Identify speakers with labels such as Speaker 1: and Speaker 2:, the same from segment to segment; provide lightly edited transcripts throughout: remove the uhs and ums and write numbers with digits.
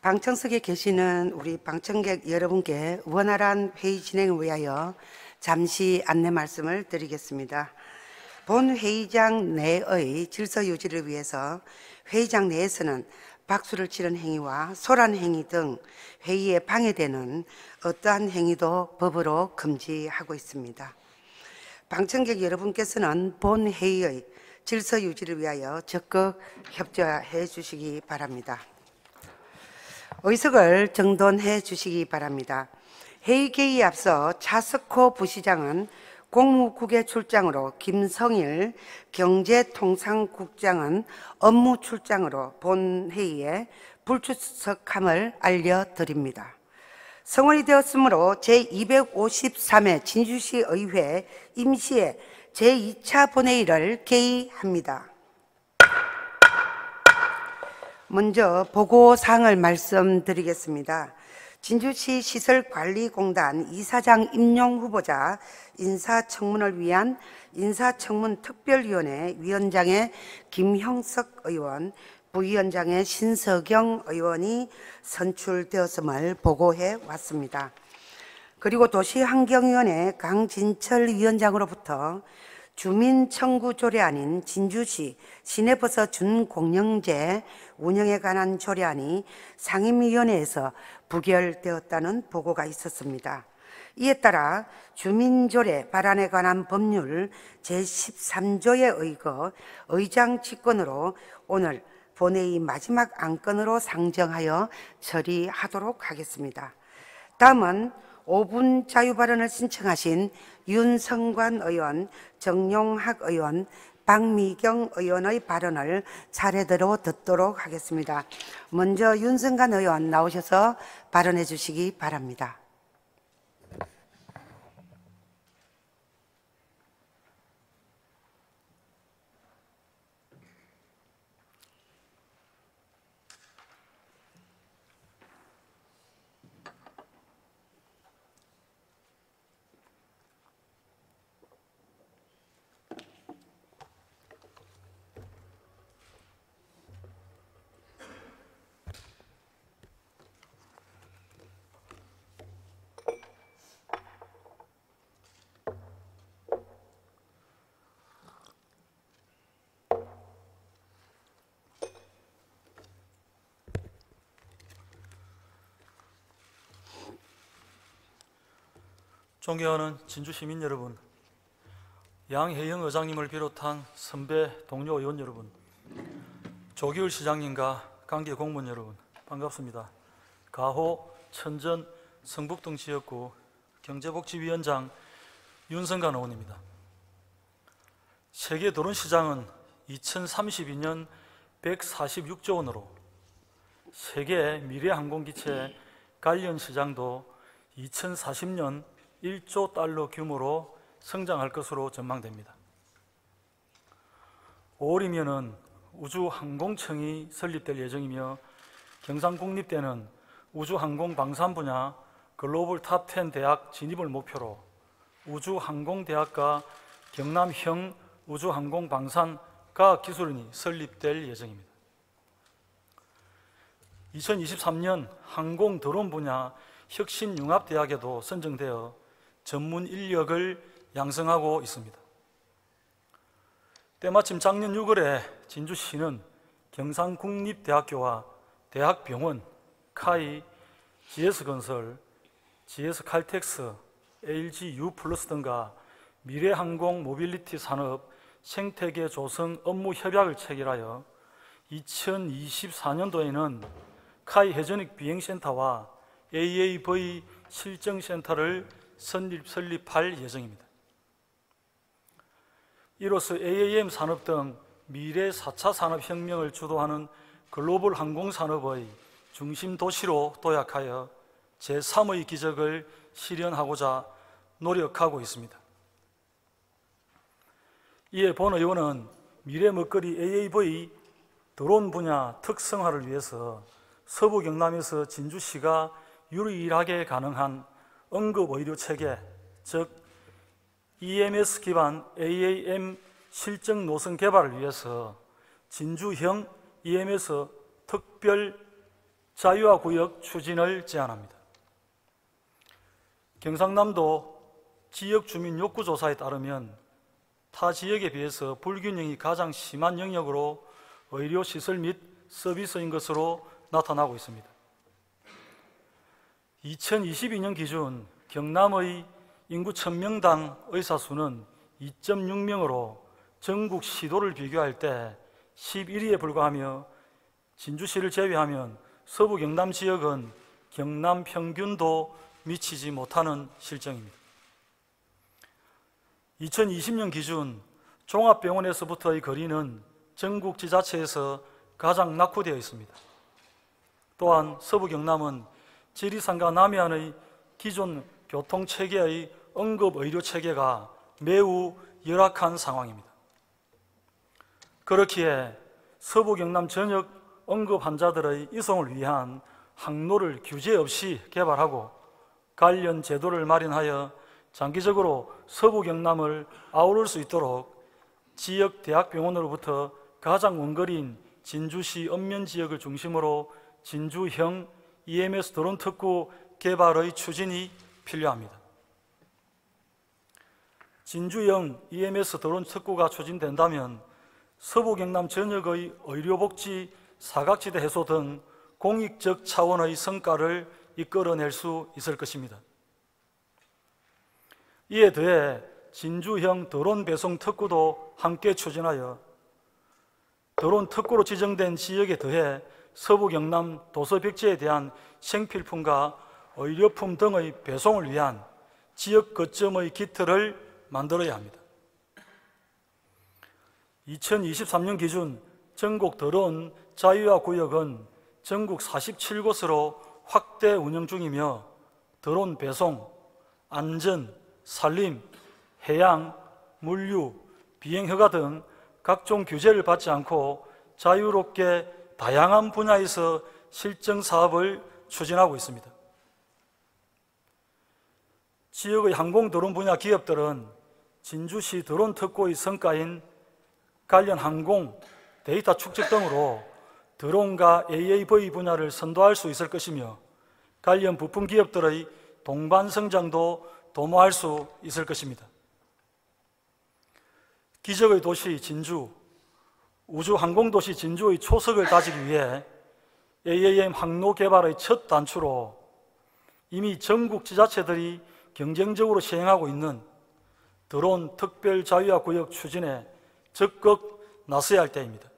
Speaker 1: 방청석에 계시는 우리 방청객 여러분께 원활한 회의 진행을 위하여 잠시 안내 말씀을 드리겠습니다. 본 회의장 내의 질서 유지를 위해서 회의장 내에서는 박수를 치는 행위와 소란 행위 등 회의에 방해되는 어떠한 행위도 법으로 금지하고 있습니다. 방청객 여러분께서는 본 회의의 질서 유지를 위하여 적극 협조해 주시기 바랍니다. 의석을 정돈해 주시기 바랍니다. 회의 개의에 앞서 차석호 부시장은 공무국외 출장으로, 김성일 경제통상국장은 업무 출장으로 본 회의에 불출석함을 알려드립니다. 성원이 되었으므로 제253회 진주시 의회 임시회 제2차 본회의를 개의합니다. 먼저 보고사항을 말씀드리겠습니다. 진주시 시설관리공단 이사장 임용 후보자 인사청문을 위한 인사청문특별위원회 위원장의 김형석 의원, 부위원장의 신석영 의원이 선출되었음을 보고해 왔습니다. 그리고 도시환경위원회 강진철 위원장으로부터 주민 청구 조례안인 진주시 시내버스 준공영제 운영에 관한 조례안이 상임위원회에서 부결되었다는 보고가 있었습니다. 이에 따라 주민조례 발안에 관한 법률 제13조에 의거 의장 직권으로 오늘 본회의 마지막 안건으로 상정하여 처리하도록 하겠습니다. 다음은 5분 자유발언을 신청하신 윤성관 의원, 정용학 의원, 박미경 의원의 발언을 차례대로 듣도록 하겠습니다. 먼저 윤성관 의원 나오셔서 발언해 주시기 바랍니다.
Speaker 2: 존경하는 진주 시민 여러분, 양혜영 의장님을 비롯한 선배 동료 의원 여러분, 조기울 시장님과 관계 공무원 여러분, 반갑습니다. 가호, 천전, 성북 등 지역구 경제복지위원장 윤성관 의원입니다. 세계 도론시장은 2032년 146조 원으로 세계 미래항공기체 관련 시장도 2040년 1조 달러 규모로 성장할 것으로 전망됩니다. 5월이면은 우주항공청이 설립될 예정이며 경상국립대는 우주항공방산 분야 글로벌 탑10 대학 진입을 목표로 우주항공대학과 경남형 우주항공방산과학기술원이 설립될 예정입니다. 2023년 항공드론 분야 혁신융합대학에도 선정되어 전문 인력을 양성하고 있습니다. 때마침 작년 6월에 진주시는 경상국립대학교와 대학병원, 카이, GS건설, GS칼텍스, LGU 플러스 등과 미래항공 모빌리티 산업 생태계 조성 업무 협약을 체결하여 2024년도에는 카이 해전익 비행센터와 AAV 실정센터를 설립할 예정입니다. 이로써 AAM 산업 등 미래 4차 산업혁명을 주도하는 글로벌 항공산업의 중심 도시로 도약하여 제3의 기적을 실현하고자 노력하고 있습니다. 이에 본 의원은 미래 먹거리 AAV 드론 분야 특성화를 위해서 서부 경남에서 진주시가 유일하게 가능한 응급의료체계, 즉 EMS 기반 AAM 실증 노선 개발을 위해서 진주형 EMS 특별 자유화 구역 추진을 제안합니다. 경상남도 지역 주민 욕구 조사에 따르면 타 지역에 비해서 불균형이 가장 심한 영역으로 의료시설 및 서비스인 것으로 나타나고 있습니다. 2022년 기준 경남의 인구 1000명당 의사 수는 2.6명으로 전국 시도를 비교할 때 11위에 불과하며 진주시를 제외하면 서부 경남 지역은 경남 평균도 미치지 못하는 실정입니다. 2020년 기준 종합병원에서부터의 거리는 전국 지자체에서 가장 낙후되어 있습니다. 또한 서부 경남은 지리산과 남해안의 기존 교통체계의 응급의료체계가 매우 열악한 상황입니다. 그렇기에 서부 경남 전역 응급 환자들의 이송을 위한 항로를 규제 없이 개발하고 관련 제도를 마련하여 장기적으로 서부 경남을 아우를 수 있도록 지역 대학병원으로부터 가장 원거리인 진주시 읍면 지역을 중심으로 진주형 EMS 드론 특구 개발의 추진이 필요합니다. 진주형 EMS 드론 특구가 추진된다면 서부 경남 전역의 의료복지 사각지대 해소 등 공익적 차원의 성과를 이끌어낼 수 있을 것입니다. 이에 더해 진주형 드론 배송 특구도 함께 추진하여 드론 특구로 지정된 지역에 더해 서부 경남 도서백지에 대한 생필품과 의료품 등의 배송을 위한 지역 거점의 기틀을 만들어야 합니다. 2023년 기준 전국 드론 자유화 구역은 전국 47곳으로 확대 운영 중이며 드론 배송, 안전, 산림, 해양, 물류, 비행허가 등 각종 규제를 받지 않고 자유롭게 다양한 분야에서 실증 사업을 추진하고 있습니다. 지역의 항공 드론 분야 기업들은 진주시 드론 특구의 성과인 관련 항공, 데이터 축적 등으로 드론과 AAV 분야를 선도할 수 있을 것이며 관련 부품 기업들의 동반 성장도 도모할 수 있을 것입니다. 기적의 도시 진주, 우주항공도시 진주의 초석을 다지기 위해 AAM 항로 개발의 첫 단추로 이미 전국 지자체들이 경쟁적으로 시행하고 있는 드론 특별 자유화 구역 추진에 적극 나서야 할 때입니다.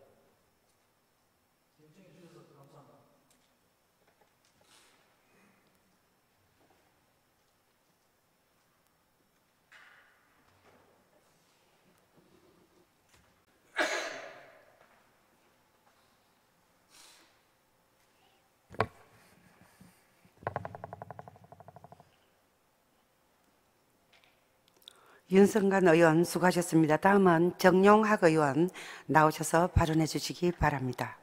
Speaker 1: 윤성관 의원 수고하셨습니다. 다음은 정용학 의원 나오셔서 발언해 주시기 바랍니다.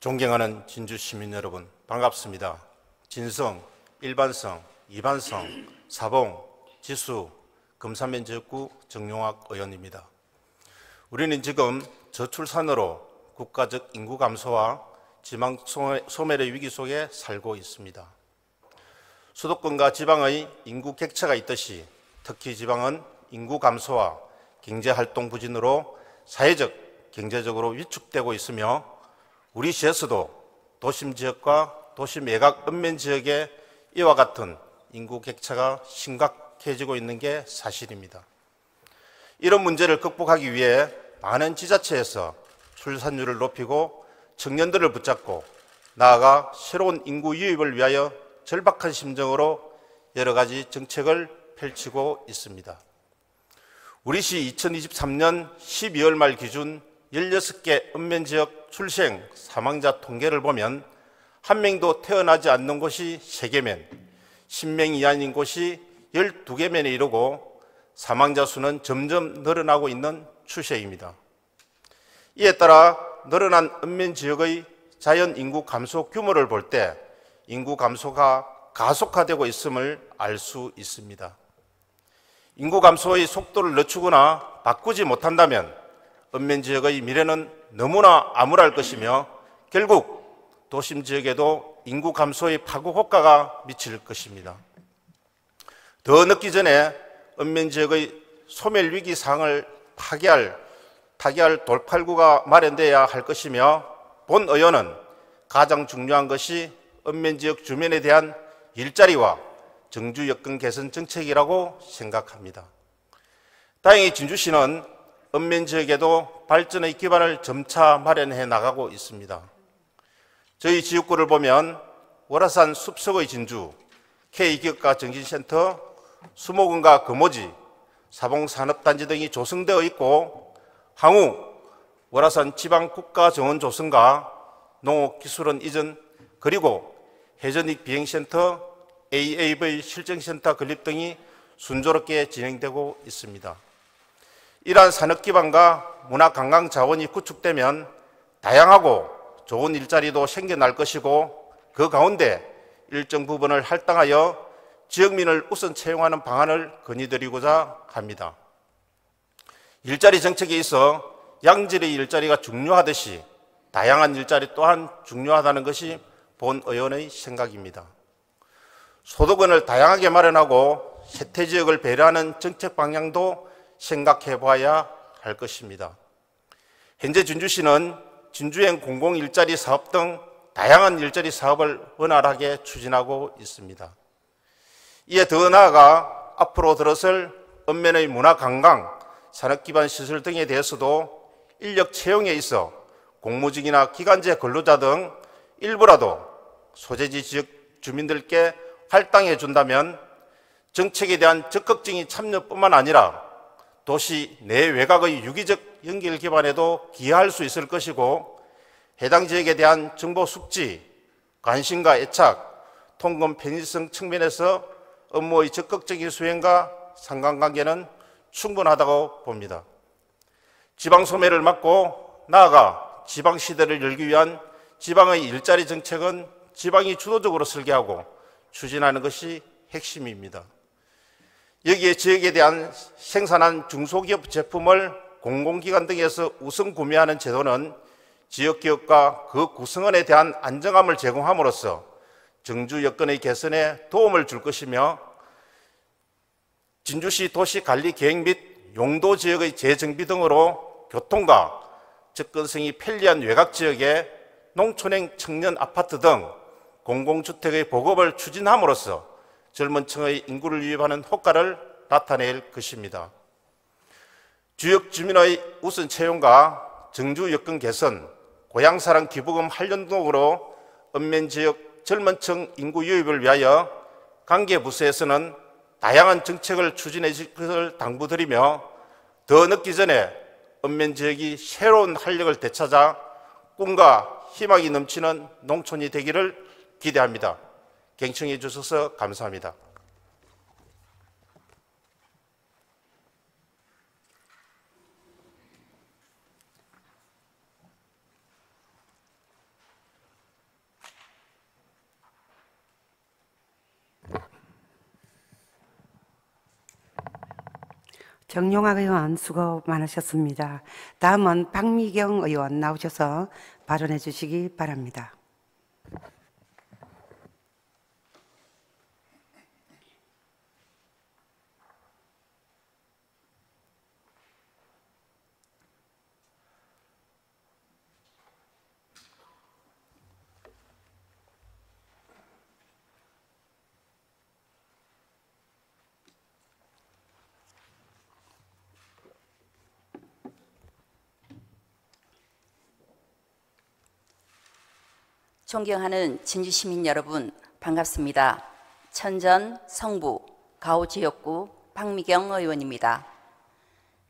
Speaker 3: 존경하는 진주 시민 여러분, 반갑습니다. 진성, 일반성, 이반성, 사봉, 지수, 금산면 지역구 정용학 의원입니다. 우리는 지금 저출산으로 국가적 인구 감소와 지방 소멸의 위기 속에 살고 있습니다. 수도권과 지방의 인구 격차가 있듯이 특히 지방은 인구 감소와 경제활동 부진으로 사회적, 경제적으로 위축되고 있으며 우리 시에서도 도심 지역과 도심 외곽 읍면 지역에 이와 같은 인구 격차가 심각해지고 있는 게 사실입니다. 이런 문제를 극복하기 위해 많은 지자체에서 출산율을 높이고 청년들을 붙잡고 나아가 새로운 인구 유입을 위하여 절박한 심정으로 여러 가지 정책을 펼치고 있습니다. 우리 시 2023년 12월 말 기준 16개 읍면지역 출생 사망자 통계를 보면 한 명도 태어나지 않는 곳이 3개면 10명 이하인 곳이 12개면에 이르고 사망자 수는 점점 늘어나고 있는 추세입니다. 이에 따라 늘어난 읍면지역의 자연 인구 감소 규모를 볼 때 인구 감소가 가속화되고 있음을 알 수 있습니다. 인구 감소의 속도를 늦추거나 바꾸지 못한다면 읍면지역의 미래는 너무나 암울할 것이며 결국 도심 지역에도 인구 감소의 파고 효과가 미칠 것입니다. 더 늦기 전에 읍면지역의 소멸위기 상황을 타개할 돌팔구가 마련돼야 할 것이며 본 의원은 가장 중요한 것이 읍면지역 주민에 대한 일자리와 정주 여건 개선 정책이라고 생각합니다. 다행히 진주시는 읍면지역에도 발전의 기반을 점차 마련해 나가고 있습니다. 저희 지역구를 보면 월화산 숲속의 진주, K기업가 정신센터, 수목원과 금오지, 사봉산업단지 등이 조성되어 있고 향후 월화산 지방국가정원조성과 농업기술원 이전 그리고 해전익 비행센터, AAV 실증센터 건립 등이 순조롭게 진행되고 있습니다. 이러한 산업기반과 문화관광 자원이 구축되면 다양하고 좋은 일자리도 생겨날 것이고 그 가운데 일정 부분을 할당하여 지역민을 우선 채용하는 방안을 건의드리고자 합니다. 일자리 정책에 있어 양질의 일자리가 중요하듯이 다양한 일자리 또한 중요하다는 것이 본 의원의 생각입니다. 소득원을 다양하게 마련하고 세태지역을 배려하는 정책 방향도 생각해 봐야 할 것입니다. 현재 진주시는 진주행 공공일자리 사업 등 다양한 일자리 사업을 원활하게 추진하고 있습니다. 이에 더 나아가 앞으로 들어설 읍면의 문화관광, 산업기반 시설 등에 대해서도 인력 채용에 있어 공무직이나 기간제 근로자 등 일부라도 소재지 지역 주민들께 할당해 준다면 정책에 대한 적극적인 참여뿐만 아니라 도시 내외곽의 유기적 연결 기반에도 기여할 수 있을 것이고 해당 지역에 대한 정보 숙지, 관심과 애착, 통금 편의성 측면에서 업무의 적극적인 수행과 상관관계는 충분하다고 봅니다. 지방 소멸을 막고 나아가 지방 시대를 열기 위한 지방의 일자리 정책은 지방이 주도적으로 설계하고 추진하는 것이 핵심입니다. 여기에 지역에 대한 생산한 중소기업 제품을 공공기관 등에서 우선 구매하는 제도는 지역기업과 그 구성원에 대한 안정감을 제공함으로써 정주 여건의 개선에 도움을 줄 것이며 진주시 도시관리계획 및 용도지역의 재정비 등으로 교통과 접근성이 편리한 외곽지역에 농촌형 청년 아파트 등 공공주택의 보급을 추진함으로써 젊은 층의 인구를 유입하는 효과를 나타낼 것입니다. 주역 주민의 우선 채용과 정주 여건 개선, 고향사랑 기부금 활용 등으로 읍면지역 젊은층 인구 유입을 위하여 관계부서에서는 다양한 정책을 추진해 줄 것을 당부드리며 더 늦기 전에 읍면지역이 새로운 활력을 되찾아 꿈과 희망이 넘치는 농촌이 되기를 기대합니다. 경청해 주셔서 감사합니다.
Speaker 1: 정용학 의원 수고 많으셨습니다. 다음은 박미경 의원 나오셔서 발언해 주시기 바랍니다.
Speaker 4: 존경하는 진주시민 여러분, 반갑습니다. 천전, 성부, 가오지역구 박미경 의원입니다.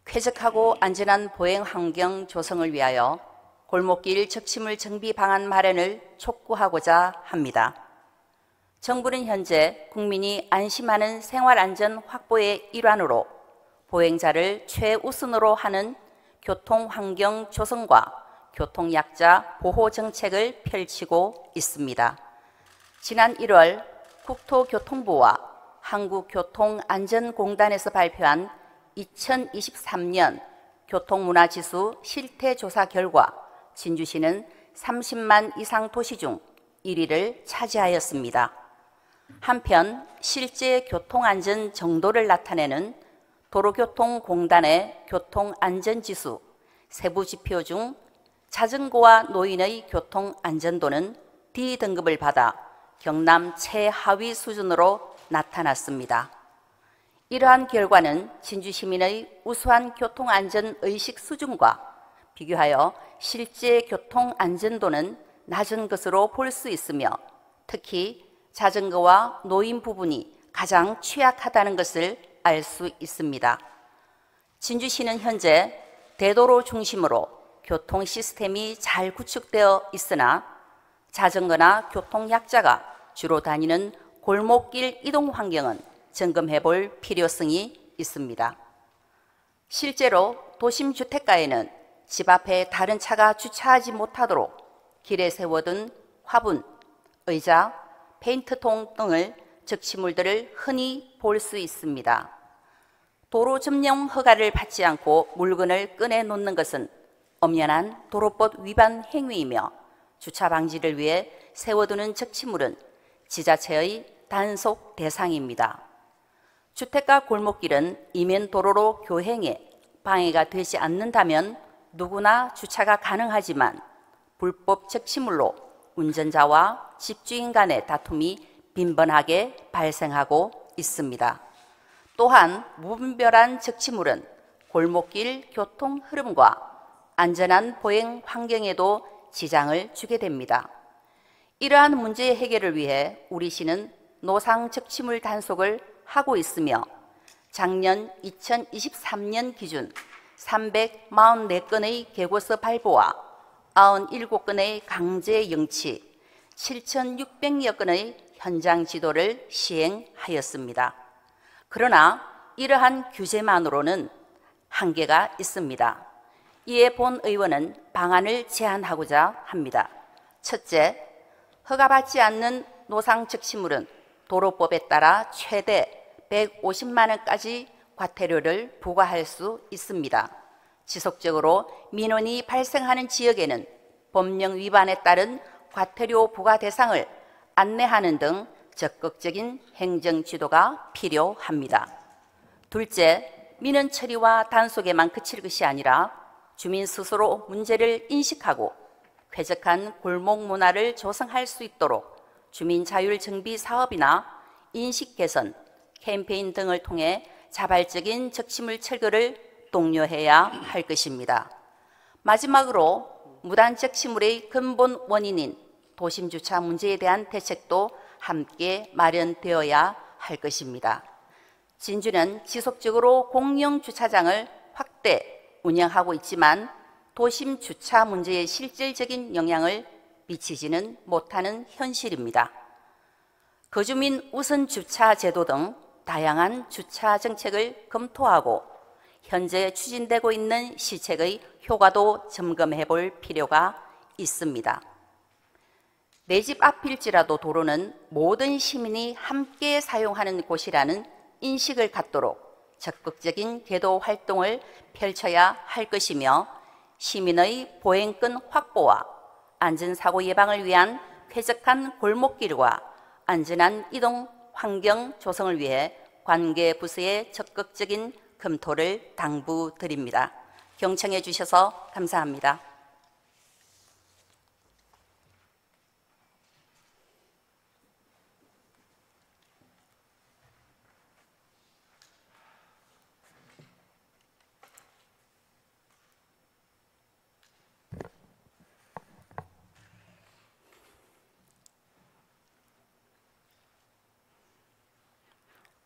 Speaker 4: 쾌적하고 안전한 보행 환경 조성을 위하여 골목길 적치물 정비 방안 마련을 촉구하고자 합니다. 정부는 현재 국민이 안심하는 생활안전 확보의 일환으로 보행자를 최우선으로 하는 교통환경 조성과 교통약자 보호 정책을 펼치고 있습니다. 지난 1월 국토교통부와 한국교통안전공단에서 발표한 2023년 교통문화지수 실태조사 결과 진주시는 30만 이상 도시 중 1위를 차지하였습니다. 한편 실제 교통안전 정도를 나타내는 도로교통공단의 교통안전지수 세부 지표 중 자전거와 노인의 교통안전도는 D등급을 받아 경남 최하위 수준으로 나타났습니다. 이러한 결과는 진주시민의 우수한 교통안전의식 수준과 비교하여 실제 교통안전도는 낮은 것으로 볼 수 있으며 특히 자전거와 노인 부분이 가장 취약하다는 것을 알 수 있습니다. 진주시는 현재 대도로 중심으로 교통 시스템이 잘 구축되어 있으나 자전거나 교통약자가 주로 다니는 골목길 이동 환경은 점검해 볼 필요성이 있습니다. 실제로 도심 주택가에는 집 앞에 다른 차가 주차하지 못하도록 길에 세워둔 화분, 의자, 페인트통 등을 적치물들을 흔히 볼 수 있습니다. 도로 점령 허가를 받지 않고 물건을 꺼내 놓는 것은 엄연한 도로법 위반 행위이며 주차 방지를 위해 세워두는 적치물은 지자체의 단속 대상입니다. 주택가 골목길은 이면 도로로 교행에 방해가 되지 않는다면 누구나 주차가 가능하지만 불법 적치물로 운전자와 집주인 간의 다툼이 빈번하게 발생하고 있습니다. 또한 무분별한 적치물은 골목길 교통 흐름과 안전한 보행 환경에도 지장을 주게 됩니다. 이러한 문제 해결을 위해 우리 시는 노상 적치물 단속을 하고 있으며 작년 2023년 기준 344건의 계고서 발부와 97건의 강제 영치, 7,600여 건의 현장 지도를 시행하였습니다. 그러나 이러한 규제만으로는 한계가 있습니다. 이에 본 의원은 방안을 제안하고자 합니다. 첫째, 허가받지 않는 노상 적치물은 도로법에 따라 최대 150만 원까지 과태료를 부과할 수 있습니다. 지속적으로 민원이 발생하는 지역에는 법령 위반에 따른 과태료 부과 대상을 안내하는 등 적극적인 행정 지도가 필요합니다. 둘째, 민원 처리와 단속에만 그칠 것이 아니라 주민 스스로 문제를 인식하고 쾌적한 골목 문화를 조성할 수 있도록 주민 자율 정비 사업이나 인식 개선, 캠페인 등을 통해 자발적인 적치물 철거를 독려해야 할 것입니다. 마지막으로 무단 적치물의 근본 원인인 도심 주차 문제에 대한 대책도 함께 마련되어야 할 것입니다. 진주는 지속적으로 공영 주차장을 확대 운영하고 있지만 도심 주차 문제에 실질적인 영향을 미치지는 못하는 현실입니다. 거주민 우선 주차 제도 등 다양한 주차 정책을 검토하고 현재 추진되고 있는 시책의 효과도 점검해 볼 필요가 있습니다. 내 집 앞일지라도 도로는 모든 시민이 함께 사용하는 곳이라는 인식을 갖도록 적극적인 계도 활동을 펼쳐야 할 것이며 시민의 보행권 확보와 안전사고 예방을 위한 쾌적한 골목길과 안전한 이동 환경 조성을 위해 관계 부서의 적극적인 검토를 당부드립니다. 경청해 주셔서 감사합니다.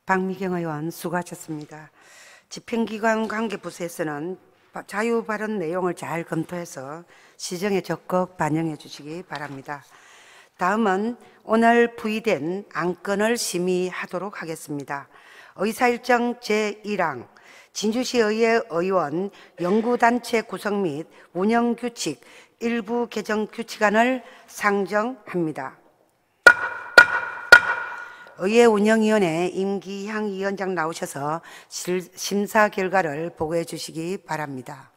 Speaker 1: 박미경 의원 수고하셨습니다. 집행기관 관계부서에서는 자유 발언 내용을 잘 검토해서 시정에 적극 반영해 주시기 바랍니다. 다음은 오늘 부의된 안건을 심의하도록 하겠습니다. 의사일정 제1항 진주시의회 의원 연구단체 구성 및 운영규칙 일부 개정 규칙안을 상정합니다. 의회 운영위원회 임기향 위원장 나오셔서 심사 결과를 보고해 주시기 바랍니다.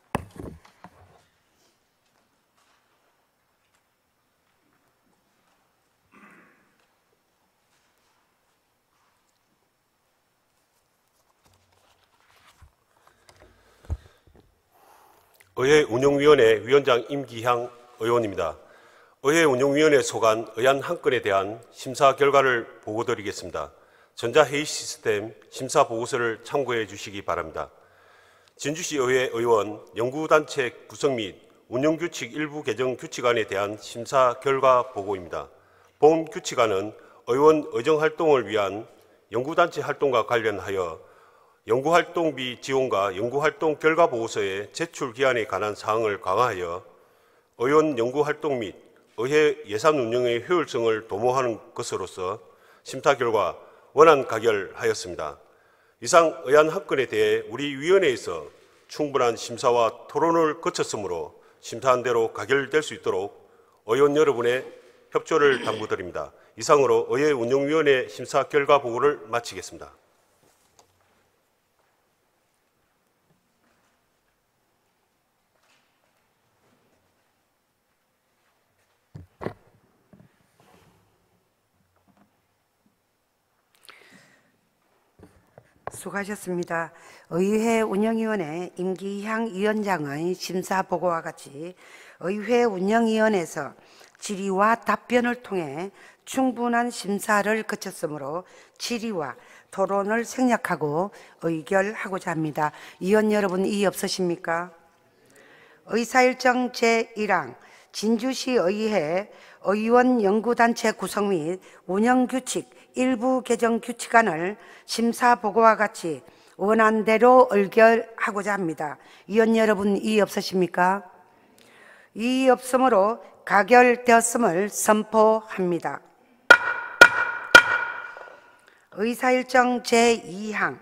Speaker 5: 의회 운영위원회 위원장 임기향 의원입니다. 의회 운영위원회 소관 의안 한 건에 대한 심사 결과를 보고드리겠습니다. 전자회의 시스템 심사 보고서를 참고해 주시기 바랍니다. 진주시 의회 의원 연구단체 구성 및 운영규칙 일부 개정 규칙안에 대한 심사 결과 보고입니다. 본 규칙안은 의원 의정활동을 위한 연구단체 활동과 관련하여 연구활동비 지원과 연구활동 결과 보고서의 제출 기한에 관한 사항을 강화하여 의원 연구활동 및 의회 예산 운영의 효율성을 도모하는 것으로서 심사 결과 원안 가결하였습니다. 이상 의안 한 건에 대해 우리 위원회에서 충분한 심사와 토론을 거쳤으므로 심사한 대로 가결될 수 있도록 의원 여러분의 협조를 당부드립니다. 이상으로 의회 운영위원회 심사 결과 보고를 마치겠습니다.
Speaker 1: 수고하셨습니다. 의회 운영위원회 임기향 위원장의 심사 보고와 같이 의회 운영위원회에서 질의와 답변을 통해 충분한 심사를 거쳤으므로 질의와 토론을 생략하고 의결하고자 합니다. 위원 여러분 이의 없으십니까? 의사일정 제1항 진주시의회 의원 연구단체 구성 및 운영규칙 일부 개정 규칙안을 심사 보고와 같이 원안대로 의결하고자 합니다. 위원 여러분 이의 없으십니까? 이의 없으므로 가결되었음을 선포합니다. 의사일정 제2항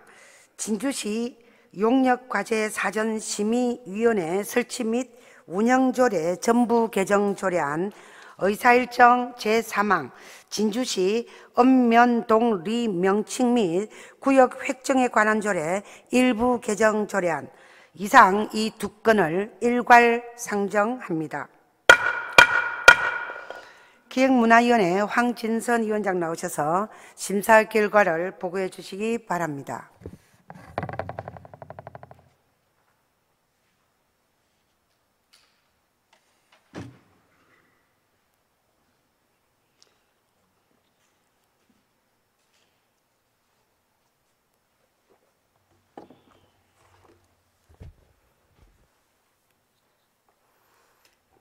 Speaker 1: 진주시 용역과제 사전심의위원회 설치 및 운영조례 전부 개정 조례안 의사일정 제3항 진주시 읍면동 리 명칭 및 구역 획정에 관한 조례 일부 개정 조례안 이상 이 두 건을 일괄 상정합니다. 기획문화위원회 황진선 위원장 나오셔서 심사 결과를 보고해 주시기 바랍니다.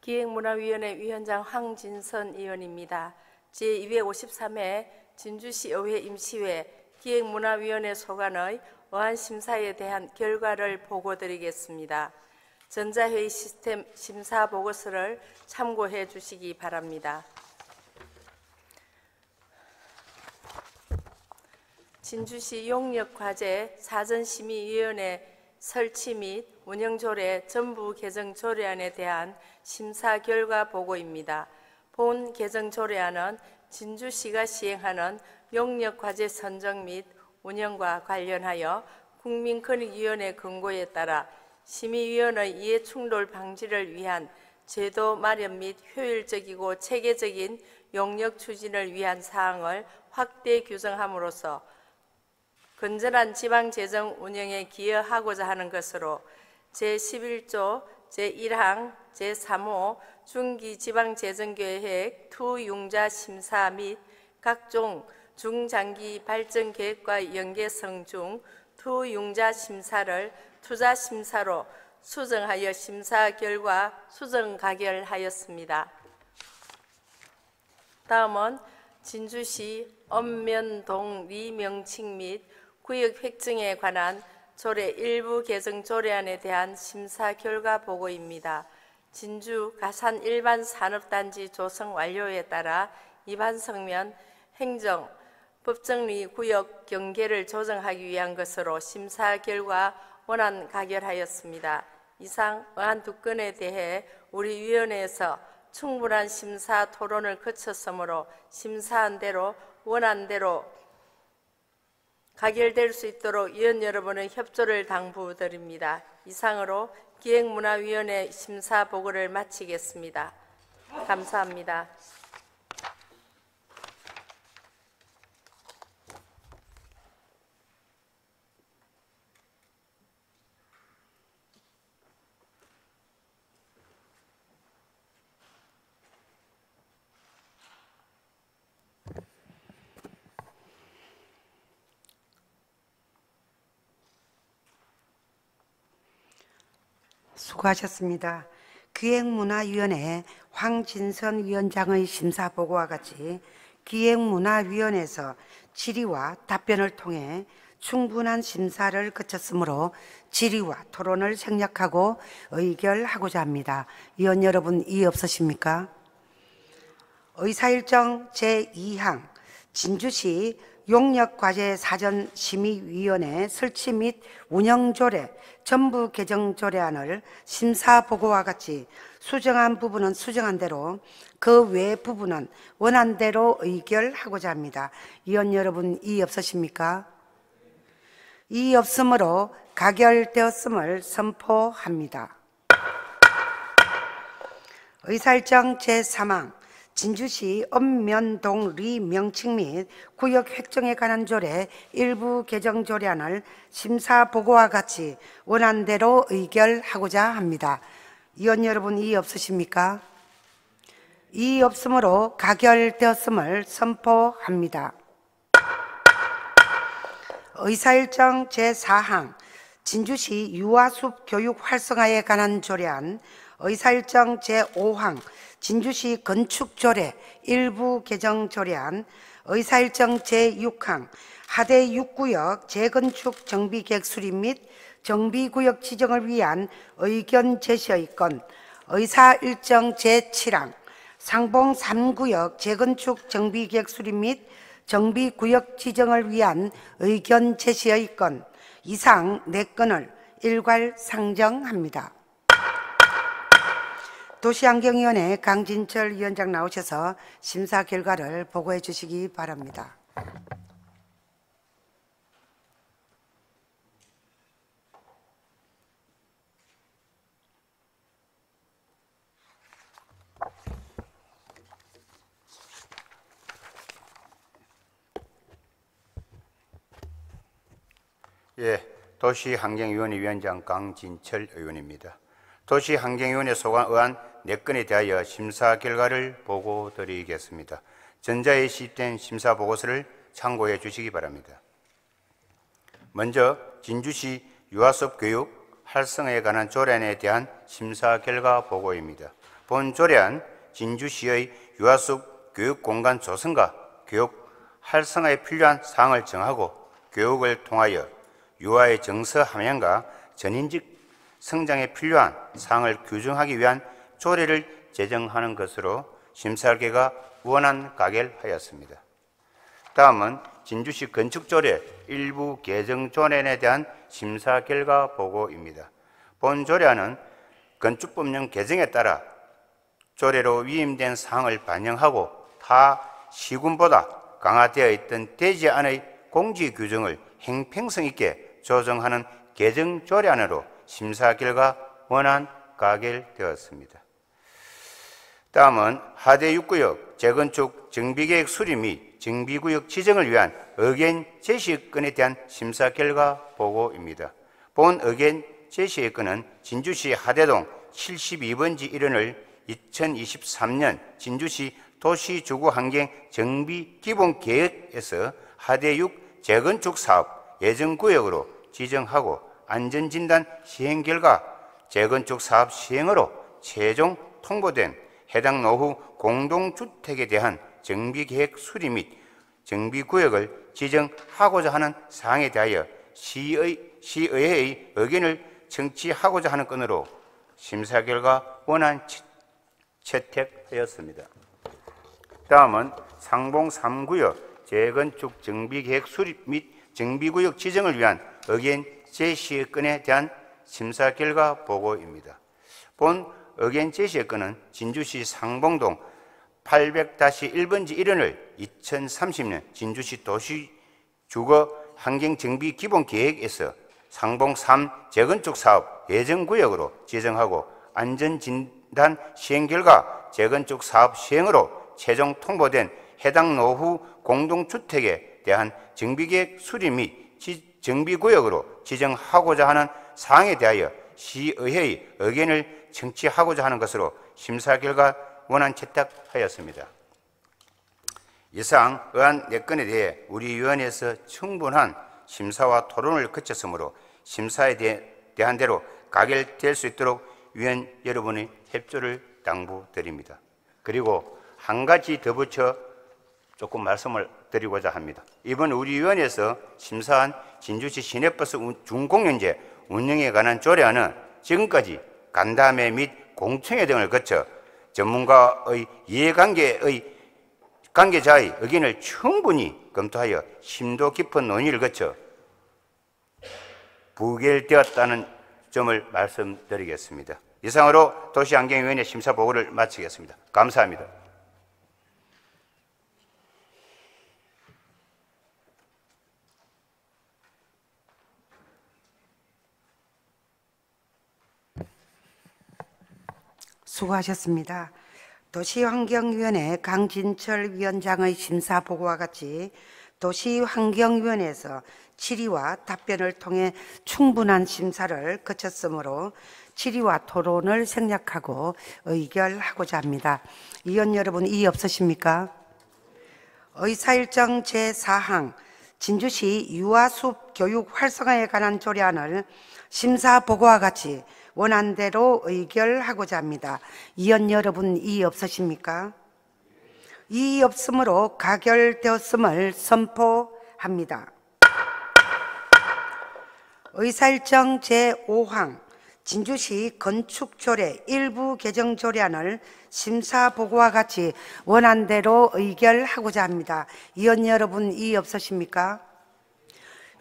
Speaker 6: 기획문화위원회 위원장 황진선 의원입니다. 제253회 진주시의회 임시회 기획문화위원회 소관의 어안심사에 대한 결과를 보고드리겠습니다. 전자회의 시스템 심사 보고서를 참고해 주시기 바랍니다. 진주시 용역과제 사전심의위원회 설치 및 운영조례 전부 개정 조례안에 대한 심사 결과 보고입니다. 본 개정 조례안은 진주시가 시행하는 용역과제 선정 및 운영과 관련하여 국민권익위원회 권고에 따라 심의위원의 이해충돌 방지를 위한 제도 마련 및 효율적이고 체계적인 용역 추진을 위한 사항을 확대 규정함으로써 건전한 지방재정 운영에 기여하고자 하는 것으로 제11조 제1항 제3호 중기지방재정계획 투융자 심사 및 각종 중장기 발전 계획과 연계성 중 투융자 심사를 투자심사로 수정하여 심사 결과 수정 가결하였습니다. 다음은 진주시 읍면동 리 명칭 및 구역 획정에 관한 조례 일부 개정 조례안에 대한 심사 결과 보고입니다. 진주 가산 일반 산업단지 조성 완료에 따라 입안 성면 행정 법정리 구역 경계를 조정하기 위한 것으로 심사 결과 원안 가결하였습니다. 이상 어한 두 건에 대해 우리 위원회에서 충분한 심사 토론을 거쳤으므로 심사한 대로 원안대로 가결될 수 있도록 위원 여러분의 협조를 당부드립니다. 이상으로 기획문화위원회 심사 보고를 마치겠습니다. 감사합니다.
Speaker 1: 수고하셨습니다. 기획문화위원회 황진선 위원장의 심사보고와 같이 기획문화위원회에서 질의와 답변을 통해 충분한 심사를 거쳤으므로 질의와 토론을 생략하고 의결하고자 합니다. 위원 여러분, 이의 없으십니까? 의사일정 제2항 진주시 용역과제 사전심의위원회 설치 및 운영조례 전부 개정조례안을 심사보고와 같이 수정한 부분은 수정한 대로 그 외 부분은 원안대로 의결하고자 합니다. 위원 여러분, 이의 없으십니까? 이의 없으므로 가결되었음을 선포합니다. 의사일정 제3항 진주시 읍면동 리 명칭 및 구역 획정에 관한 조례 일부 개정 조례안을 심사보고와 같이 원안대로 의결하고자 합니다. 위원 여러분, 이의 없으십니까? 이의 없으므로 가결되었음을 선포합니다. 의사일정 제4항 진주시 유아숲 교육 활성화에 관한 조례안 의사일정 제5항 진주시 건축조례 일부 개정 조례안 의사일정 제6항 하대 6구역 재건축 정비계획 수립 및 정비구역 지정을 위한 의견 제시의 건 의사일정 제7항 상봉 3구역 재건축 정비계획 수립 및 정비구역 지정을 위한 의견 제시의 건 이상 4건을 일괄 상정합니다. 도시환경위원회 강진철 위원장 나오셔서 심사 결과를 보고해 주시기 바랍니다.
Speaker 7: 예, 도시환경위원회 위원장 강진철 의원입니다. 도시환경위원회 소관 의안 4건에 대하여 심사 결과를 보고드리겠습니다. 전자에 시입된 심사 보고서를 참고해 주시기 바랍니다. 먼저 진주시 유아숲 교육 활성화에 관한 조례안에 대한 심사 결과 보고입니다. 본 조례안 진주시의 유아숲 교육 공간 조성과 교육 활성화에 필요한 사항을 정하고 교육을 통하여 유아의 정서 함양과 전인직 성장에 필요한 사항을 규정하기 위한 조례를 제정하는 것으로 심사결과 원안 가결하였습니다. 다음은 진주시 건축조례 일부 개정 조례안에 대한 심사 결과 보고입니다. 본 조례안은 건축법령 개정에 따라 조례로 위임된 사항을 반영하고 타 시군보다 강화되어 있던 대지 안의 공지 규정을 형평성 있게 조정하는 개정 조례안으로 심사 결과 원안 가결되었습니다. 다음은 하대 6구역 재건축 정비계획 수립 및 정비구역 지정을 위한 의견 제시건에 대한 심사 결과 보고입니다. 본 의견 제시건은 진주시 하대동 72번지 일원을 2023년 진주시 도시주거환경 정비기본계획에서 하대 6 재건축 사업 예정구역으로 지정하고 안전진단 시행 결과 재건축 사업 시행으로 최종 통보된 해당 노후 공동주택에 대한 정비계획 수립 및 정비구역을 지정하고자 하는 사항에 대하여 시의 시의회의 의견을 청취하고자 하는 건으로 심사 결과 원안 채택하였습니다. 다음은 상봉 3구역 재건축 정비계획 수립 및 정비구역 지정을 위한 의견 제시의 건에 대한 심사 결과 보고입니다. 본 의견 제시의 건은 진주시 상봉동 800-1번지 1원을 2030년 진주시 도시주거 환경정비 기본계획에서 상봉 3 재건축 사업 예정구역으로 지정하고 안전진단 시행 결과 재건축 사업 시행으로 최종 통보된 해당 노후 공동주택에 대한 정비계획 수립 및 정비구역으로 지정하고자 하는 사항에 대하여 시의회의 의견을 청취하고자 하는 것으로 심사 결과 원안 채택하였습니다. 이상 의안 4건에 대해 우리 위원회에서 충분한 심사와 토론을 거쳤으므로 심사에 대한 대로 가결될 수 있도록 위원 여러분의 협조를 당부드립니다. 그리고 한 가지 더 붙여 조금 말씀을 드리고자 합니다. 이번 우리 위원회에서 심사한 진주시 시내버스 준공연제 운영에 관한 조례안은 지금까지 간담회 및 공청회 등을 거쳐 전문가의 관계자의 의견을 충분히 검토하여 심도 깊은 논의를 거쳐 부결되었다는 점을 말씀드리겠습니다. 이상으로 도시환경위원회 심사 보고를 마치겠습니다. 감사합니다.
Speaker 1: 수고하셨습니다. 도시환경위원회 강진철 위원장의 심사 보고와 같이 도시환경위원회에서 질의와 답변을 통해 충분한 심사를 거쳤으므로 질의와 토론을 생략하고 의결하고자 합니다. 위원 여러분, 이의 없으십니까? 의사일정 제4항 진주시 유아숲 교육 활성화에 관한 조례안을 심사 보고와 같이 원안대로 의결하고자 합니다. 위원 여러분, 이의 없으십니까? 이의 없으므로 가결되었음을 선포합니다. 의사일정 제5항 진주시 건축조례 일부 개정 조례안을 심사 보고와 같이 원안대로 의결하고자 합니다. 위원 여러분, 이의 없으십니까?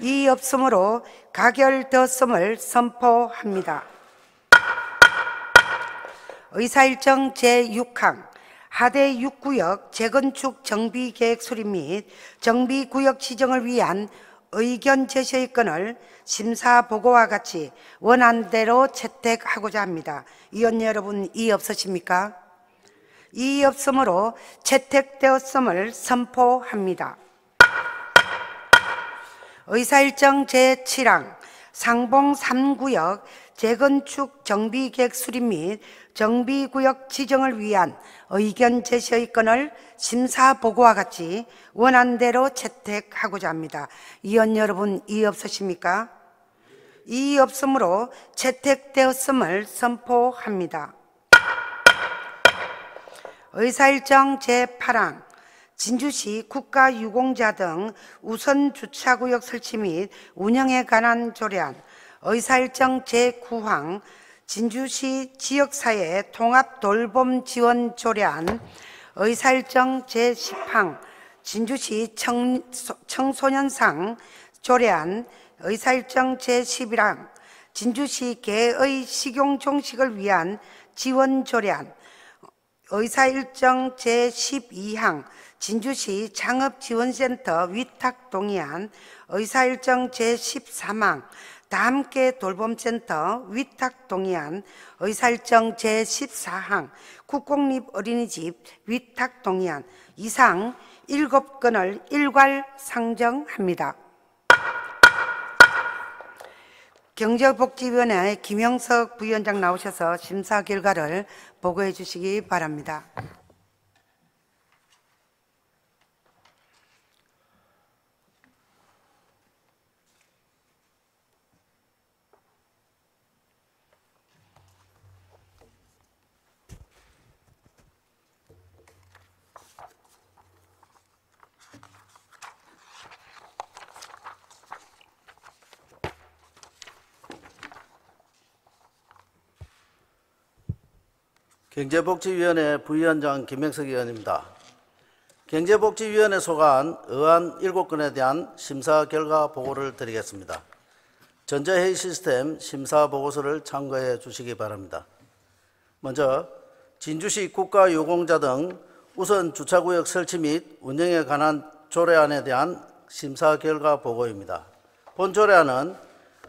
Speaker 1: 이의 없으므로 가결되었음을 선포합니다. 의사일정 제6항 하대 6구역 재건축 정비계획 수립 및 정비구역 지정을 위한 의견 제시의 건을 심사 보고와 같이 원안대로 채택하고자 합니다. 위원 여러분, 이의 없으십니까? 이의 없으므로 채택되었음을 선포합니다. 의사일정 제7항 상봉 3구역 재건축 정비계획 수립 및 정비구역 지정을 위한 의견 제시의 건을 심사 보고와 같이 원안대로 채택하고자 합니다. 위원 여러분, 이의 없으십니까? 이의 없으므로 채택되었음을 선포합니다. 의사일정 제8항 진주시 국가유공자 등 우선 주차구역 설치 및 운영에 관한 조례안 의사일정 제9항 진주시 지역사회 통합 돌봄 지원 조례안 의사일정 제10항 진주시 청소년상 조례안 의사일정 제11항 진주시 개의 식용 종식을 위한 지원 조례안 의사일정 제12항 진주시 창업지원센터 위탁 동의안 의사일정 제13항 다함께 돌봄센터 위탁 동의안 의사일정 제14항 국공립 어린이집 위탁 동의안 이상 7건을 일괄 상정합니다. 경제복지위원회 김영석 부위원장 나오셔서 심사 결과를 보고해 주시기 바랍니다.
Speaker 8: 경제복지위원회 부위원장 김명석 의원입니다. 경제복지위원회 소관 의안 7건에 대한 심사 결과 보고를 드리겠습니다. 전자회의 시스템 심사 보고서를 참고해 주시기 바랍니다. 먼저 진주시 국가유공자 등 우선 주차구역 설치 및 운영에 관한 조례안에 대한 심사 결과 보고입니다. 본 조례안은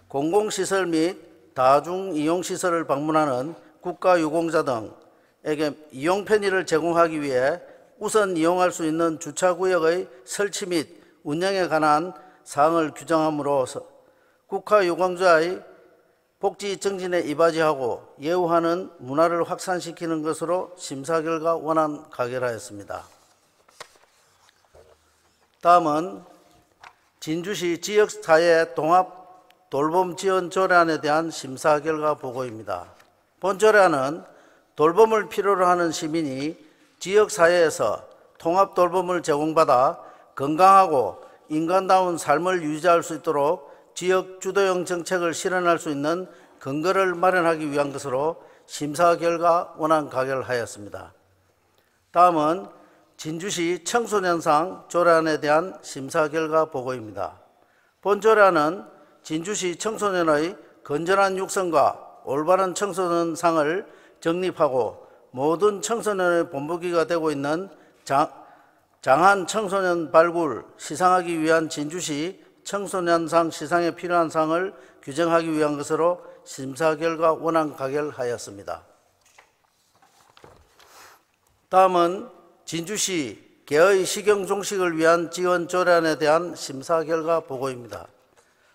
Speaker 8: 공공시설 및 다중이용시설을 방문하는 국가유공자 등에게 이용 편의를 제공하기 위해 우선 이용할 수 있는 주차구역의 설치 및 운영에 관한 사항을 규정함으로써 국가유공자의 복지 증진에 이바지하고 예우하는 문화를 확산시키는 것으로 심사 결과 원안 가결하였습니다. 다음은 진주시 지역사회 통합 돌봄 지원 조례안에 대한 심사 결과 보고입니다. 본 조례안은 돌봄을 필요로 하는 시민이 지역사회에서 통합 돌봄을 제공받아 건강하고 인간다운 삶을 유지할 수 있도록 지역 주도형 정책을 실현할 수 있는 근거를 마련하기 위한 것으로 심사 결과 원안 가결하였습니다. 다음은 진주시 청소년상 조례안에 대한 심사 결과 보고입니다. 본 조례안은 진주시 청소년의 건전한 육성과 올바른 청소년상을 정립하고 모든 청소년의 본보기가 되고 있는 장한 청소년 발굴 시상하기 위한 진주시 청소년상 시상에 필요한 사항을 규정하기 위한 것으로 심사 결과 원안 가결하였습니다. 다음은 진주시 개의 식용 종식을 위한 지원 조례안에 대한 심사 결과 보고입니다.